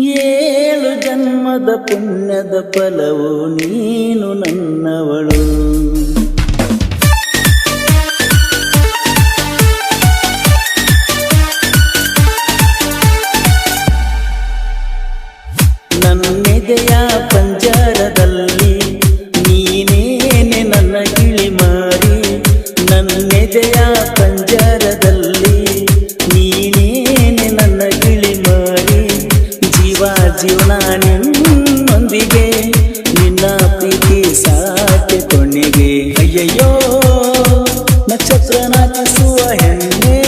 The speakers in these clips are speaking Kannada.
ಏಳು ಜನ್ಮದ ಪುಣ್ಯದ ಫಲವು ನೀನು ನನ್ನವಳು. ನನ್ನೆದೆಯ ಪಂಜರದಲ್ಲಿ ನೀನೇನೆ ನನ್ನ ಗಿಳಿ ಮಾರಿ. ನನ್ನೆದೆಯ ಪಂಜರದಲ್ಲಿ ನೀನೇನೆ ನನ್ನ ಗಿಳಿ ಮಾರಿ. ಜೀವನ ನಿನ್ನೊಂದಿಗೆ ನಿನ್ನ ಪ್ರೀತಿ ಸಾಕೆ ಕೊನೆಗೆ. ಅಯ್ಯಯ್ಯೋ ನಕ್ಷತ್ರ ನಾಚಿಸುವ ಹೆಣ್ಣೆ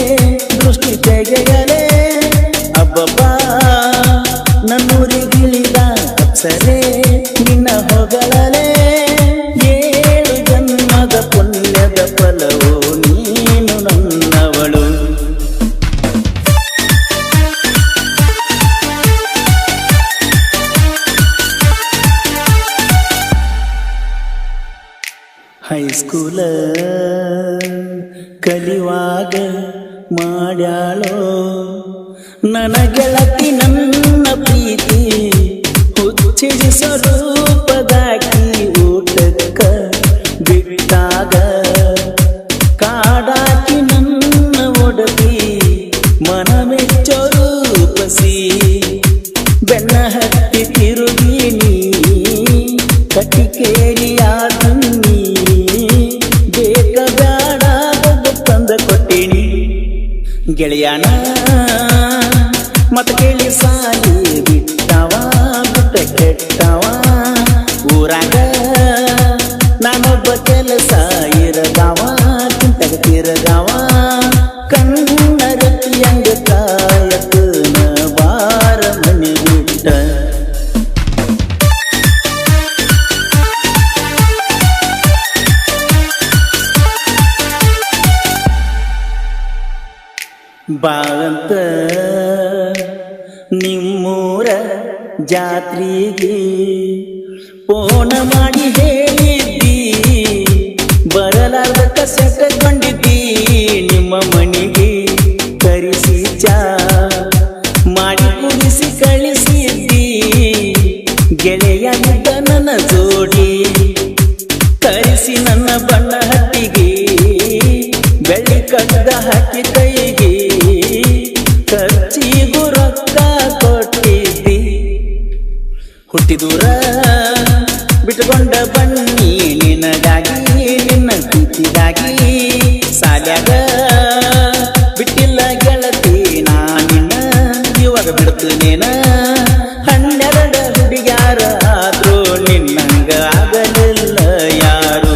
ದೃಷ್ಟಿ ತೆಗೆಯಲೇ. ಅಬ್ಬಬ್ಬಾ ನನ್ನೂರಿಗಿಳಿದ ಅಪ್ಸರೆ ನಿನ್ನ ಹೊಗಳಲೇ. ಏಳು ಜನ್ಮದ ಪುಣ್ಯದ ಫಲವು ನೀನು ನನ್ನವಳು. ಹೈಸ್ಕೂಲ ಕಲಿಯುವಾಗ ಮಾಡ್ಯಾಳೋ ನನ್ನ ಗೆಳತಿ ನನ್ನ ಪ್ರೀತಿ. ಹುಚ್ಚಿಡಿ ಸ್ವರೂಪದಾಕಿ ಊಟಕ್ಕ ಬಿಟ್ಟಾಗ ಕಾಡಾಕಿ ನನ್ನ ಒಡತಿ. ಮನಮೆಚ್ಚೋ ರೂಪಸಿ ಬೆನ್ನ ಹತ್ತಿ ತಿರುಗೀನಿ ಕಟ್ಟಿಕೇರಿಯ ತನ್ನಿ. ಬೇಕ ಬೇಡ ತಂದ ಕೊಟ್ಟೀನಿ ಗೆಳೆಯನ ಮತ ಕೇಳಿ ಸಾಲಿ ಬಿಟ್ಟವ ಬಿಟ್ಟ ಕೆಟ್ಟವ. ಊರಾಗ ನಾನೊಬ್ಬ ಕೆಲಸ ಇರದವ ಕುಂತಗ ತಿರಗವ. ಕಣ್ಣರತಿಯಂಗ ಕಾಯಕನ ಬಾರ ಮನೆ ಬಿಟ್ಟ. ಬಾಂತ ನಿಮ್ಮೂರ ಜಾತ್ರೆಗೆ ಫೋನ್ ಮಾಡಿ ಹೇಳಿದ್ದಿ. ಬರಲಾರ್ದ ಕಸಕೊಂಡಿದ್ದಿ. ನಿಮ್ಮ ಮನೆಗೆ ಕರೆಸಿ ಚಾ ಮಾಡಿ ಕುಡಿಸಿ ಕಳಿಸಿದ್ದಿ. ಗೆಳೆಯನಿದ್ದ ನನ್ನ ಜೋಡಿ ಕರೆಸಿ ನನ್ನ ಬಣ್ಣ ಹಟ್ಟಿಗೆ ಬೆಳ್ಳಿ ಕಡ್ಡ ಹಾಕಿ ಕೈಗೆ. ಖರ್ಚಿಗೂ ರೊಕ್ಕ ಕೊಟ್ಟಿದ್ದಿ. ಹುಟ್ಟಿದೂರ ಬಿಟ್ಟುಕೊಂಡ ಬನ್ನಿ ನಿನಗಾಗಿ ನಿನ್ನ ಪ್ರೀತಿಗಾಗಿ. ಸಾಲ್ಯಾಗ ಬಿಟ್ಟಿಲ್ಲ ಗೆಳತಿ ನಾ ನಿನ್ನ ಇವಾಗ ಬಿಡ್ತೀನೇನ. 12 ಹುಡುಗ್ಯಾರ ಆದ್ರೂ ನಿನ್ನಂಗ ಆಗಲಿಲ್ಲ ಯಾರು.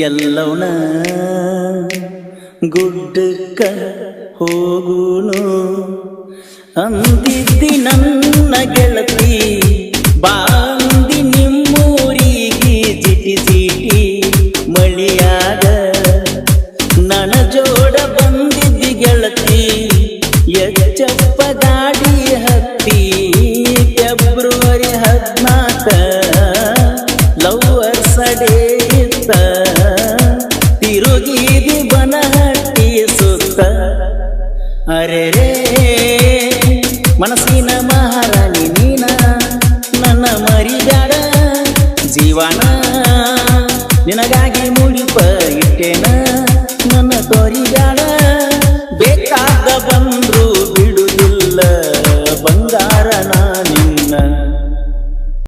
ಎಲ್ಲವನ ಗುಡ್ಡಕ್ಕ ಹೋಗುನು ಅಂದಿದ್ದಿ ನನ್ನ ಗೆಳತಿ. ಬಾಂದಿ ನಿಮ್ಮೂರಿಗೆ ಜಿಟಿ ಜಿಟಿ ಮಳಿಯಾಗ ನನ್ನ ಜೋಡ ಬಂದಿದ್ದಿ ಗೆಳತಿ. ಎಚ್ಚಪ್ಪ ಗಾಡಿ ಹತ್ತಿ ಫೆಬ್ರವರಿ 14 ಲವ್ವರ್ಸ್ ಡೇ ಇತ್ತ. ತಿರುಗಿದಿ ಬನಹಟ್ಟಿ ಸುತ್ತ. ಅರೆ ರೇ ಮನಸ್ಸಿನ ಮಹಾರಾಣಿ ನೀನ ನನ್ನ ಮರಿಬ್ಯಾಡ. ಜೀವನ ನಿನಗಾಗಿ ಮುಡಿಪ ಇಟ್ಟೇನ ನನ್ನ ತೋರಿಬ್ಯಾಡ.